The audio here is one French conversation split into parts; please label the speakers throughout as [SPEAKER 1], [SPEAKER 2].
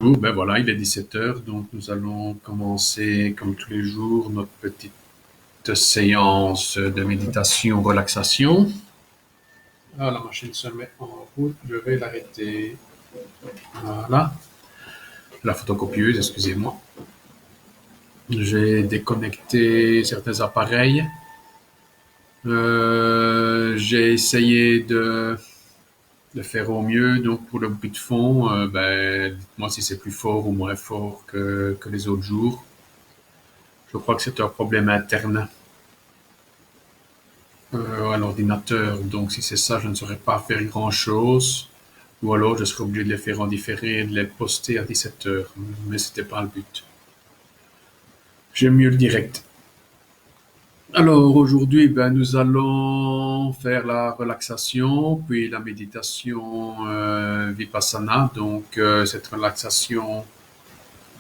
[SPEAKER 1] Oh, ben voilà, il est 17 heures, donc nous allons commencer, comme tous les jours, notre petite séance de méditation, relaxation. Ah, la machine se met en route, je vais l'arrêter. Voilà, la photocopieuse, excusez-moi. J'ai déconnecté certains appareils. J'ai essayé de faire au mieux. Donc pour le bruit de fond, ben, dites-moi si c'est plus fort ou moins fort que les autres jours. Je crois que c'est un problème interne à l'ordinateur. Donc si c'est ça, je ne saurais pas faire grand-chose. Ou alors je serais obligé de les faire en différé et de les poster à 17 heures. Mais c'était pas le but. J'aime mieux le direct. Alors aujourd'hui, ben, nous allons faire la relaxation, puis la méditation Vipassana. Donc cette relaxation,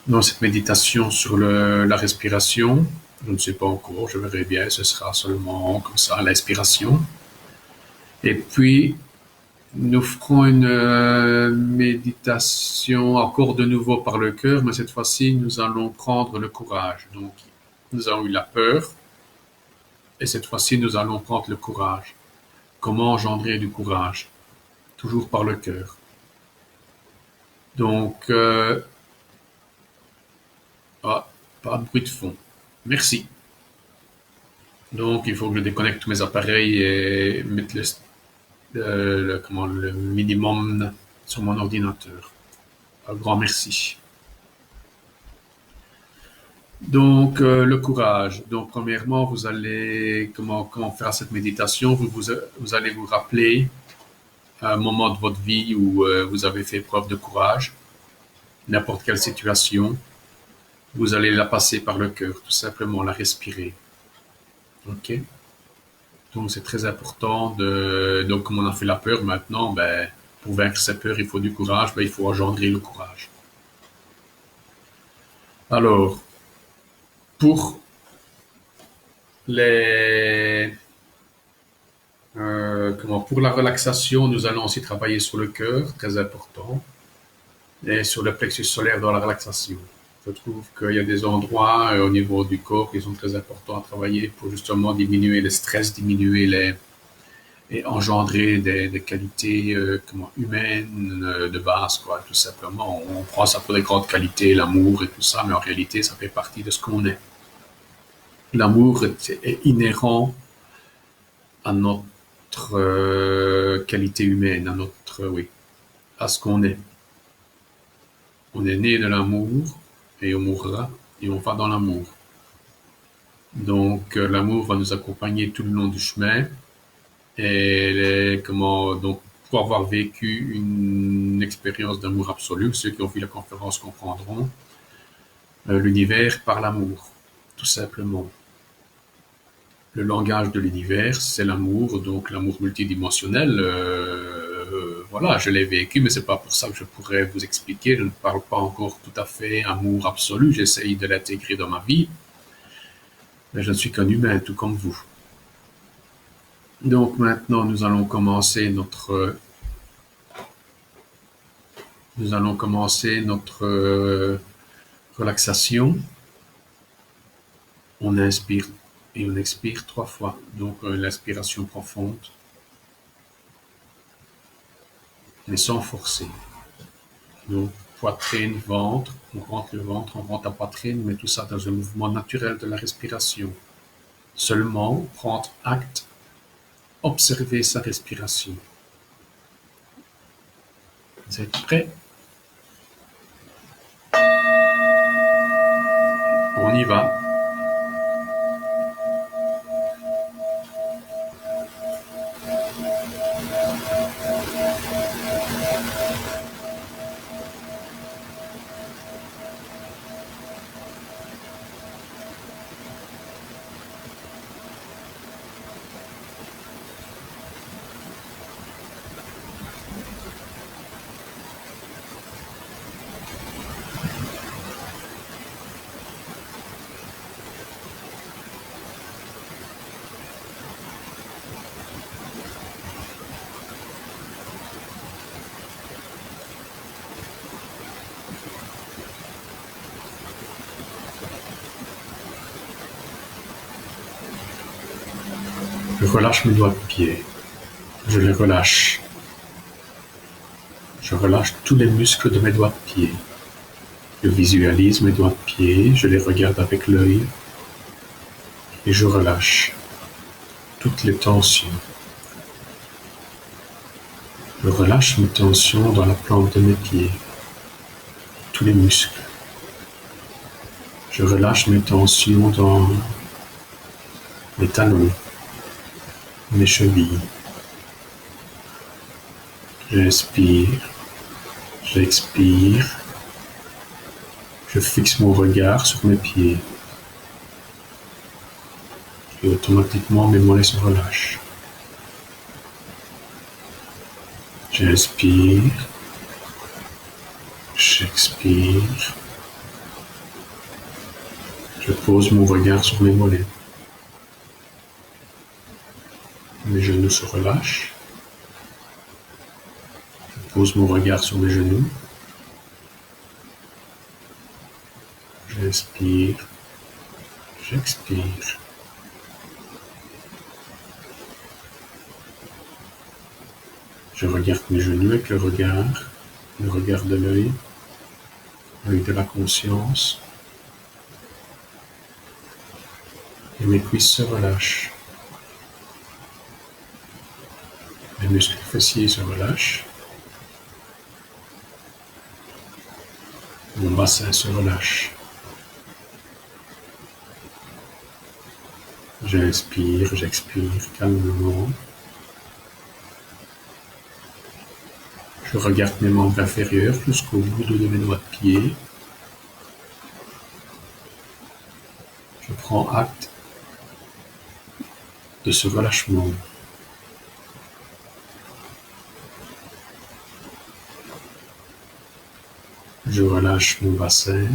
[SPEAKER 1] non, cette méditation sur la respiration. Je ne sais pas encore, je verrai bien, ce sera seulement comme ça, l'inspiration. Et puis, nous ferons une méditation encore de nouveau par le cœur, mais cette fois-ci, nous allons prendre le courage. Donc, nous avons eu la peur, et cette fois-ci, nous allons prendre le courage. Comment engendrer du courage? Toujours par le cœur. Donc, ah, pas de bruit de fond. Merci. Donc, il faut que je déconnecte tous mes appareils et mettre le minimum sur mon ordinateur. Un grand merci. Donc, le courage. Donc, premièrement, vous allez, comment faire cette méditation? Vous allez vous rappeler un moment de votre vie où vous avez fait preuve de courage, n'importe quelle situation. Vous allez la passer par le cœur, tout simplement, la respirer. OK? Donc, c'est très important donc, comme on a fait la peur, maintenant, ben, pour vaincre cette peur, il faut du courage, ben, il faut engendrer le courage. Alors, pour les, pour la relaxation, nous allons aussi travailler sur le cœur, très important, et sur le plexus solaire dans la relaxation. Je trouve qu'il y a des endroits au niveau du corps qui sont très importants à travailler pour justement diminuer le stress, et engendrer des qualités humaines de base, quoi, tout simplement. On prend ça pour des grandes qualités, l'amour et tout ça, mais en réalité, ça fait partie de ce qu'on est. L'amour est inhérent à notre qualité humaine, à notre, oui, à ce qu'on est. On est né de l'amour et on mourra et on va dans l'amour. Donc l'amour va nous accompagner tout le long du chemin et donc pour avoir vécu une expérience d'amour absolu, ceux qui ont vu la conférence comprendront, l'univers par l'amour, tout simplement. Le langage de l'univers, c'est l'amour, donc l'amour multidimensionnel. Voilà, je l'ai vécu, mais c'est pas pour ça que je pourrais vous expliquer. Je ne parle pas encore tout à fait amour absolu. J'essaye de l'intégrer dans ma vie, mais je ne suis qu'un humain, tout comme vous. Donc maintenant, nous allons commencer notre relaxation. On inspire et on expire 3 fois. Donc l'inspiration profonde, mais sans forcer. Donc poitrine, ventre, on rentre le ventre, on rentre la poitrine, mais tout ça dans un mouvement naturel de la respiration. Seulement prendre acte, observer sa respiration. Vous êtes prêts? On y va. Je relâche mes doigts de pied. Je les relâche. Je relâche tous les muscles de mes doigts de pied. Je visualise mes doigts de pied, je les regarde avec l'œil et je relâche toutes les tensions. Je relâche mes tensions dans la plante de mes pieds, tous les muscles. Je relâche mes tensions dans mes talons, mes chevilles. J'inspire, j'expire. Je fixe mon regard sur mes pieds. Et automatiquement, mes mollets se relâchent. J'inspire, j'expire. Je pose mon regard sur mes mollets. Mes genoux se relâchent. Je pose mon regard sur mes genoux. J'inspire, j'expire. Je regarde mes genoux avec le regard de l'œil de la conscience. Et mes cuisses se relâchent. Les muscles fessiers se relâchent. Mon bassin se relâche. J'inspire, j'expire calmement. Je regarde mes membres inférieurs jusqu'au bout de mes doigts de pied. Je prends acte de ce relâchement. Je relâche mon bassin,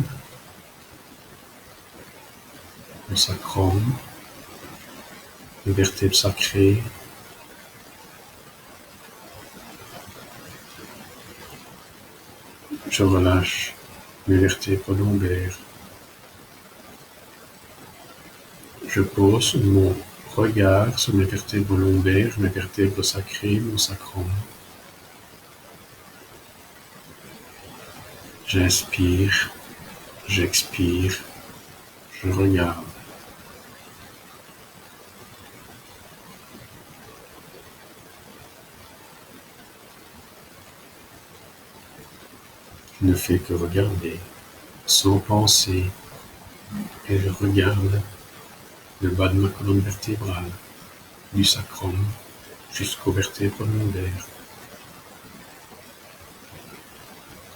[SPEAKER 1] mon sacrum, les vertèbres sacrées. Je relâche mes vertèbres lombaires. Je pose mon regard sur mes vertèbres lombaires, mes vertèbres sacrées, mon sacrum. J'inspire, j'expire, je regarde. Je ne fais que regarder, sans penser, et je regarde le bas de ma colonne vertébrale, du sacrum jusqu'aux vertèbres lombaires.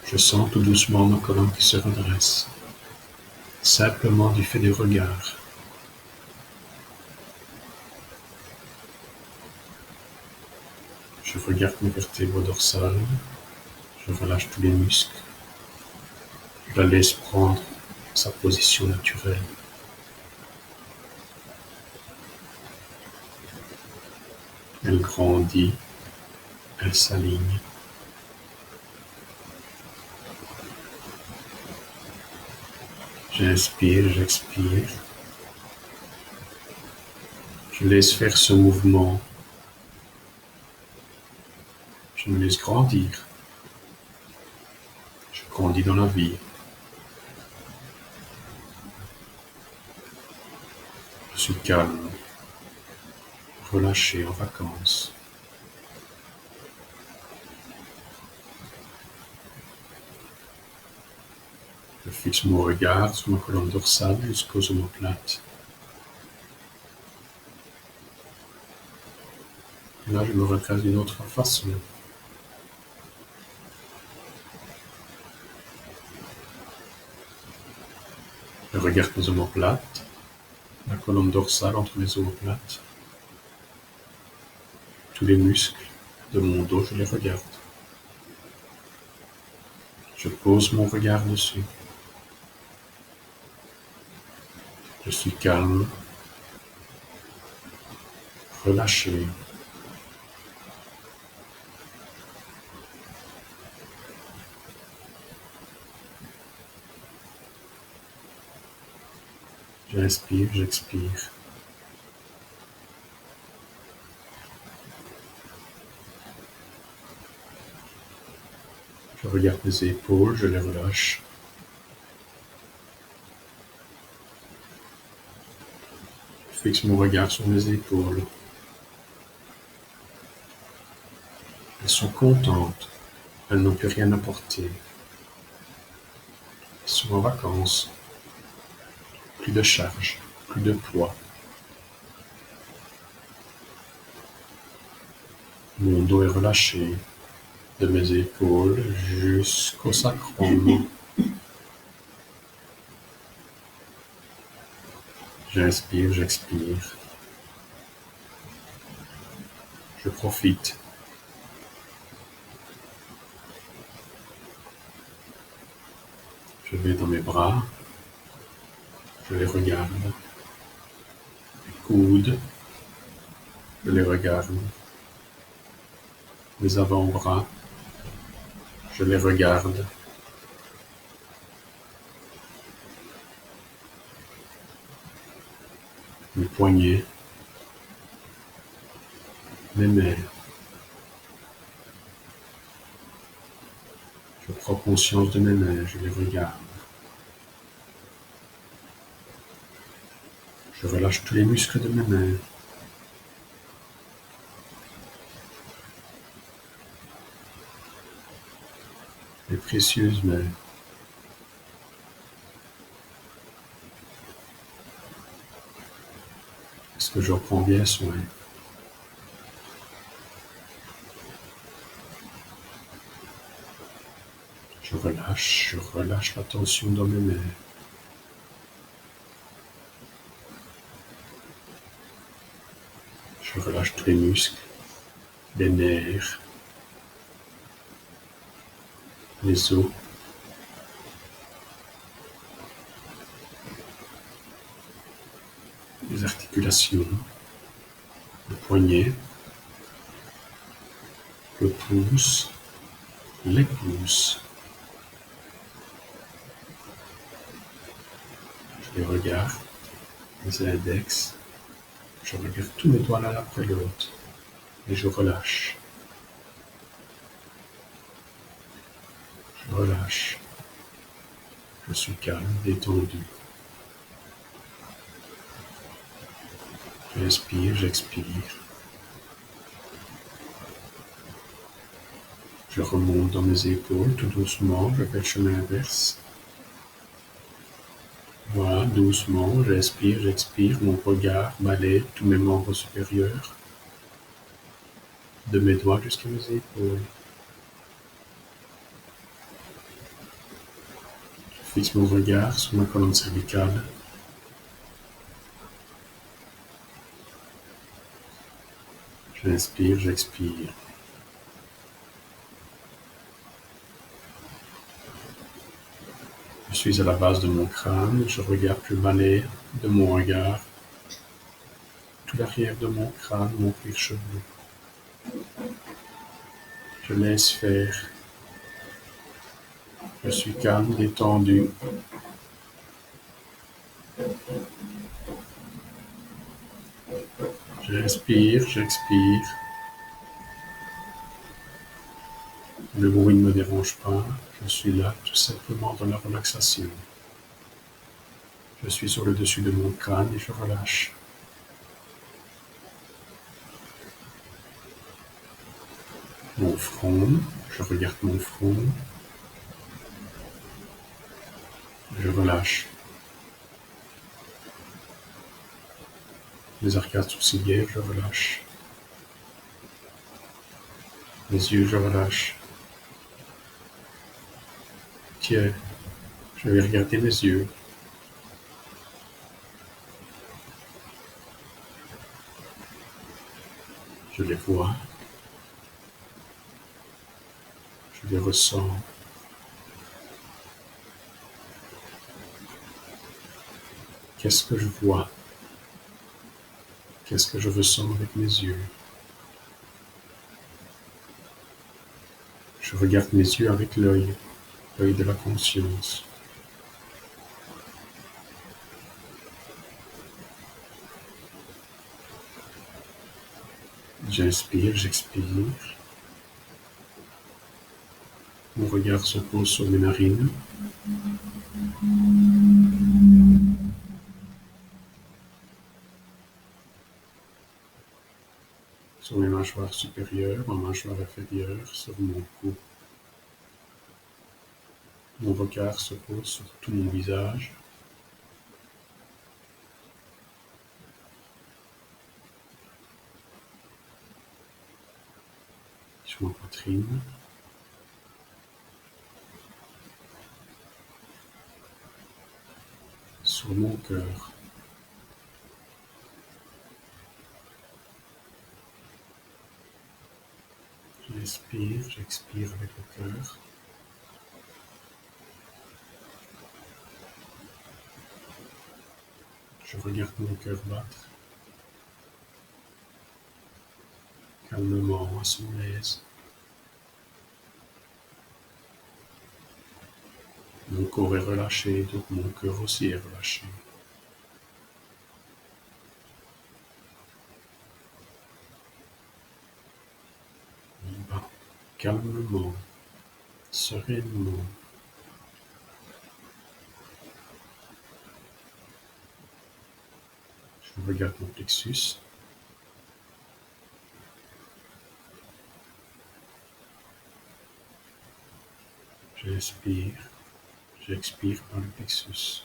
[SPEAKER 1] Je sens tout doucement ma colonne qui se redresse, simplement du fait du regard. Je regarde mes vertèbres dorsales, je relâche tous les muscles, je la laisse prendre sa position naturelle. Elle grandit, elle s'aligne. J'inspire, j'expire. Je laisse faire ce mouvement. Je me laisse grandir. Je grandis dans la vie. Je suis calme, relâché en vacances. Je fixe mon regard sur ma colonne dorsale jusqu'aux omoplates. Et là, je me redresse d'une autre façon. Je regarde mes omoplates, la colonne dorsale entre mes omoplates. Tous les muscles de mon dos, je les regarde. Je pose mon regard dessus. Je suis calme, relâché. J'inspire, j'expire. regarde mes épaules, je les relâche. Je fixe mon regard sur mes épaules. Elles sont contentes. Elles n'ont plus rien à porter. Elles sont en vacances. Plus de charge, plus de poids. Mon dos est relâché, de mes épaules jusqu'au sacrum. J'inspire, j'expire. Je profite. Je vais dans mes bras. Je les regarde. Mes coudes. Je les regarde. Mes avant-bras. Je les regarde. Mes poignets. Mes mains. Je prends conscience de mes mains. Je les regarde. Je relâche tous les muscles de mes mains. Mes précieuses mains. Est-ce que j'en prends bien soin? Je relâche la tension dans mes mains. Je relâche tous les muscles, les nerfs, les os. Les articulations, le poignet, le pouce, les pouces. Je les regarde, les index. Je regarde tous mes doigts l'un après l'autre et je relâche. Je relâche. Je suis calme, détendu. J'inspire, j'expire. Je remonte dans mes épaules tout doucement, je fais le chemin inverse. Voilà, doucement, j'inspire, j'expire, mon regard balaye tous mes membres supérieurs, de mes doigts jusqu'à mes épaules. Je fixe mon regard sur ma colonne cervicale. J'inspire, j'expire. Je suis à la base de mon crâne, je regarde, je balaye de mon regard tout l'arrière de mon crâne, mon cuir chevelu. Je laisse faire. Je suis calme, détendu. J'inspire, j'expire. Le bruit ne me dérange pas. Je suis là tout simplement dans la relaxation. Je suis sur le dessus de mon crâne et je relâche. Mon front, je regarde mon front. Je relâche. Les arcades sourcilières, je relâche. Les yeux, je relâche. Tiens, je vais regarder mes yeux. Je les vois. Je les ressens. Qu'est-ce que je vois? Qu'est-ce que je ressens avec mes yeux? Je regarde mes yeux avec l'œil de la conscience. J'inspire, j'expire. Mon regard se pose sur mes narines. Sur mes mâchoires supérieures, ma mâchoire inférieure, sur mon cou. Mon regard se pose sur tout mon visage. Sur ma poitrine. Sur mon cœur. J'inspire, j'expire avec le cœur. Je regarde mon cœur battre. Calmement, à son aise. Mon corps est relâché, donc mon cœur aussi est relâché. Il bat calmement, sereinement. Je regarde mon plexus. J'inspire, j'expire par le plexus.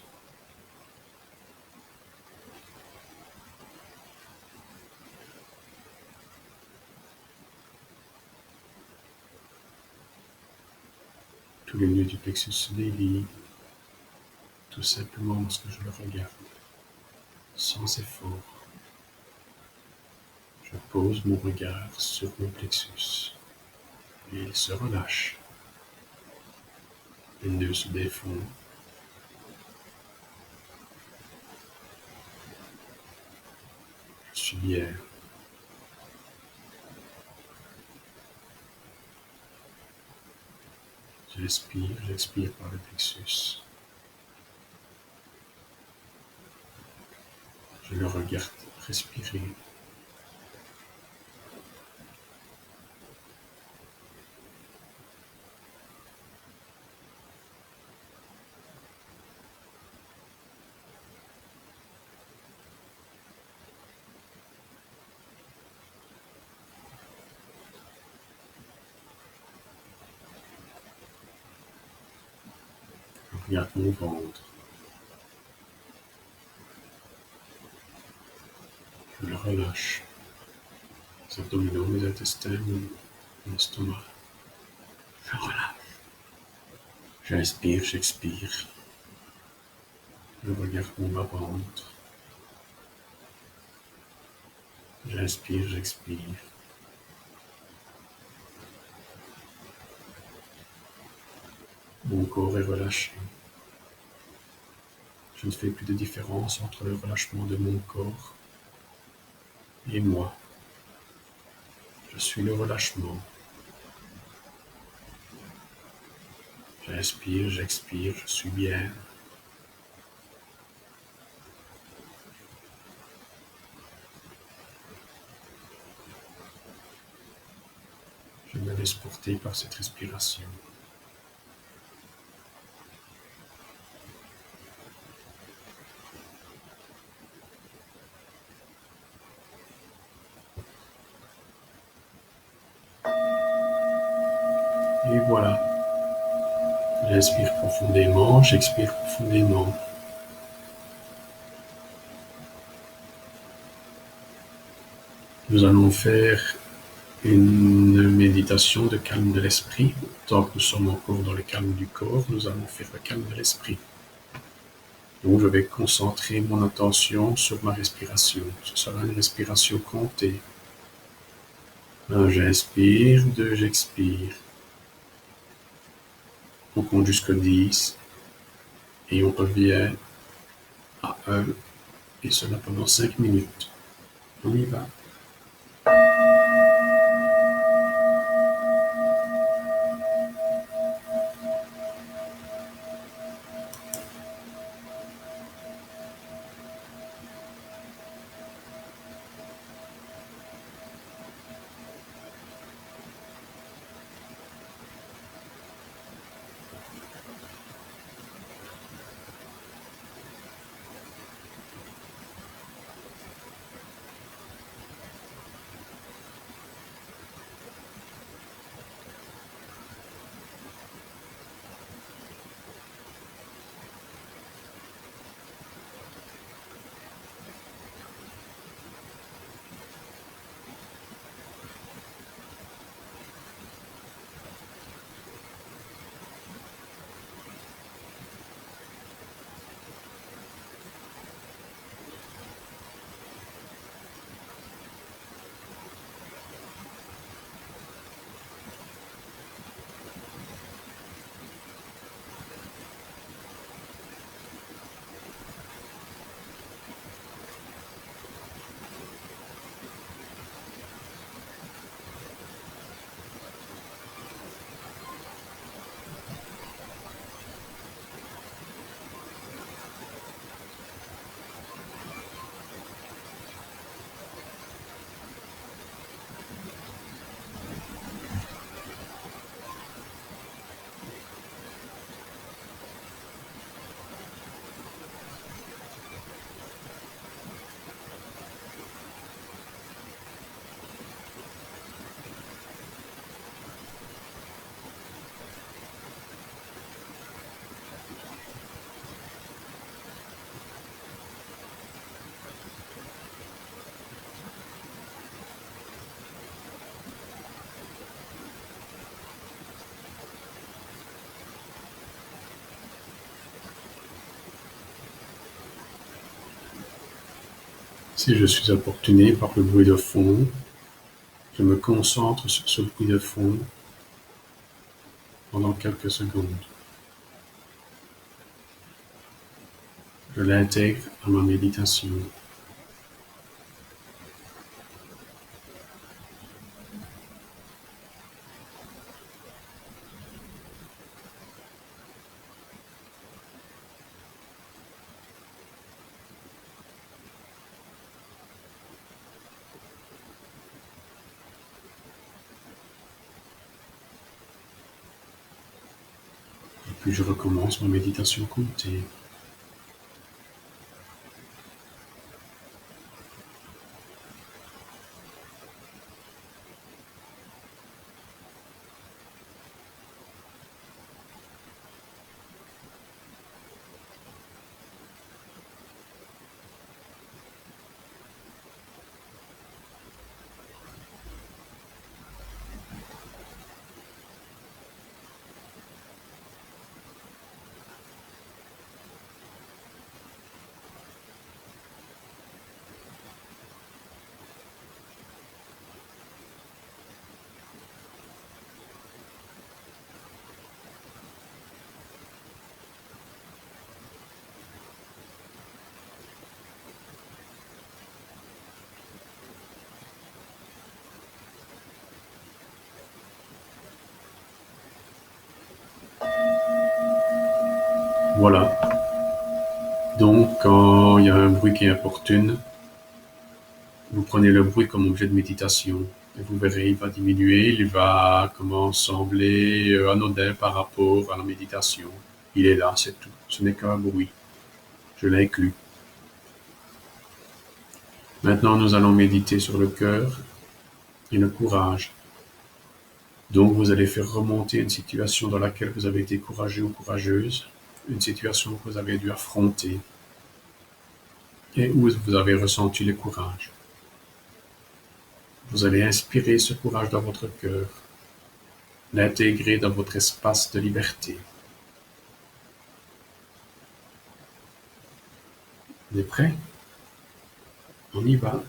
[SPEAKER 1] Tous les nœuds du plexus se délient, tout simplement lorsque je le regarde, sans effort. Je pose mon regard sur mon plexus et il se relâche. Les nœuds se défont. Je suis bien. J'inspire, j'expire par le plexus. Je le regarde respirer. Je regarde mon ventre. Je le relâche. Les abdominaux, mes intestins, mon estomac. Je relâche. J'inspire, j'expire. Je regarde mon bas-ventre. J'inspire, j'expire. Mon corps est relâché. Je ne fais plus de différence entre le relâchement de mon corps et moi. Je suis le relâchement. J'inspire, j'expire, je suis bien. Je me laisse porter par cette respiration. Et voilà. J'inspire profondément, j'expire profondément. Nous allons faire une méditation de calme de l'esprit. Tant que nous sommes encore dans le calme du corps, nous allons faire le calme de l'esprit. Donc, je vais concentrer mon attention sur ma respiration. Ce sera une respiration comptée. 1, j'inspire. 2, j'expire. On compte jusqu'à 10 et on revient à 1 et cela pendant 5 minutes. On y va. Si je suis importuné par le bruit de fond, je me concentre sur ce bruit de fond pendant quelques secondes. Je l'intègre à ma méditation. Et puis je recommence ma méditation comptée. Voilà. Donc, quand il y a un bruit qui importune, vous prenez le bruit comme objet de méditation. Et vous verrez, il va diminuer, il va comment sembler anodin par rapport à la méditation. Il est là, c'est tout. Ce n'est qu'un bruit. Je l'inclus. Maintenant, nous allons méditer sur le cœur et le courage. Donc, vous allez faire remonter une situation dans laquelle vous avez été courageux ou courageuse, une situation que vous avez dû affronter et où vous avez ressenti le courage. Vous allez inspirer ce courage dans votre cœur, l'intégrer dans votre espace de liberté. Vous êtes prêts? On y va.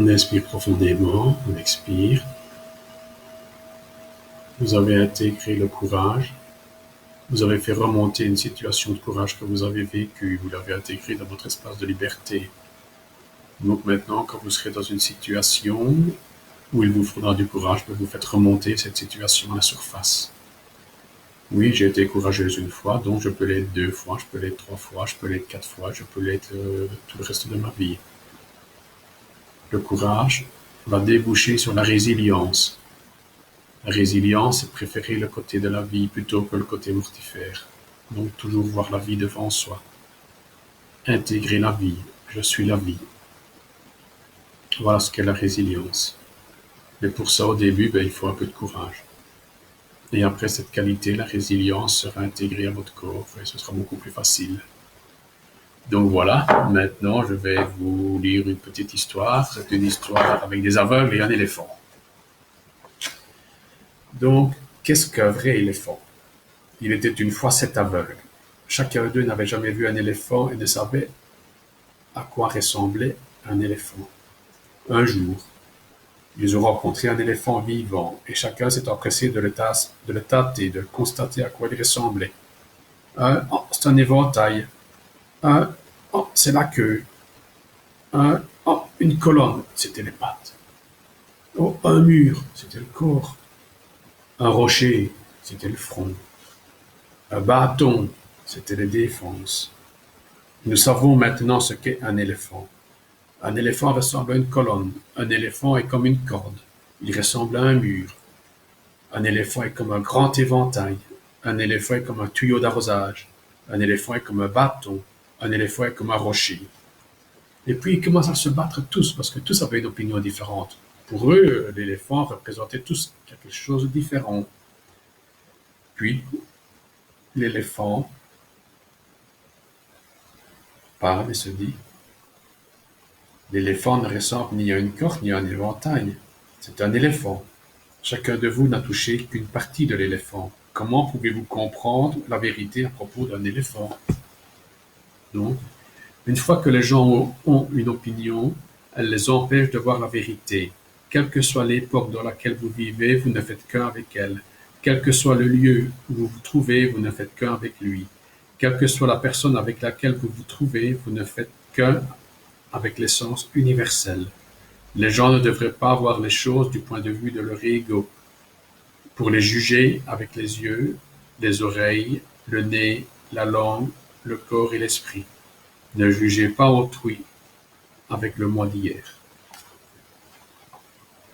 [SPEAKER 1] On inspire profondément, on expire. Vous avez intégré le courage. Vous avez fait remonter une situation de courage que vous avez vécue. Vous l'avez intégré dans votre espace de liberté. Donc maintenant, quand vous serez dans une situation où il vous faudra du courage, vous faites remonter cette situation à la surface. Oui, j'ai été courageuse une fois, donc je peux l'être 2 fois, je peux l'être 3 fois, je peux l'être 4 fois, je peux l'être tout le reste de ma vie. Le courage va déboucher sur la résilience. La résilience, c'est préférer le côté de la vie plutôt que le côté mortifère. Donc toujours voir la vie devant soi. Intégrer la vie. Je suis la vie. Voilà ce qu'est la résilience. Mais pour ça, au début, il faut un peu de courage. Et après cette qualité, la résilience sera intégrée à votre corps et ce sera beaucoup plus facile. Donc voilà, maintenant je vais vous lire une petite histoire. C'est une histoire avec des aveugles et un éléphant. Donc, qu'est-ce qu'un vrai éléphant? Il était une fois 7 aveugles. Chacun d'eux n'avait jamais vu un éléphant et ne savait à quoi ressemblait un éléphant. Un jour, ils ont rencontré un éléphant vivant et chacun s'est empressé de le tâter, de constater à quoi il ressemblait. Oh, c'est un éventail. Oh, c'est la queue. Oh, une colonne, c'était les pattes. Oh, un mur, c'était le corps. Un rocher, c'était le front. Un bâton, c'était les défenses. Nous savons maintenant ce qu'est un éléphant. Un éléphant ressemble à une colonne. Un éléphant est comme une corde. Il ressemble à un mur. Un éléphant est comme un grand éventail. Un éléphant est comme un tuyau d'arrosage. Un éléphant est comme un bâton. Un éléphant est comme un rocher. Et puis ils commencent à se battre tous, parce que tous avaient une opinion différente. Pour eux, l'éléphant représentait tous quelque chose de différent. Puis, l'éléphant parle et se dit: l'éléphant ne ressemble ni à une corde ni à un éventail. C'est un éléphant. Chacun de vous n'a touché qu'une partie de l'éléphant. Comment pouvez-vous comprendre la vérité à propos d'un éléphant? Donc, une fois que les gens ont une opinion, elle les empêche de voir la vérité. Quelle que soit l'époque dans laquelle vous vivez, vous ne faites qu'un avec elle. Quel que soit le lieu où vous vous trouvez, vous ne faites qu'un avec lui. Quelle que soit la personne avec laquelle vous vous trouvez, vous ne faites qu'un avec l'essence universelle. Les gens ne devraient pas voir les choses du point de vue de leur ego, pour les juger avec les yeux, les oreilles, le nez, la langue, le corps et l'esprit. Ne jugez pas autrui avec le moi d'hier.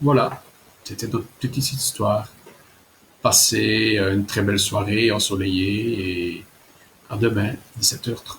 [SPEAKER 1] Voilà, c'était notre petite histoire. Passez une très belle soirée ensoleillée et à demain, 17h30.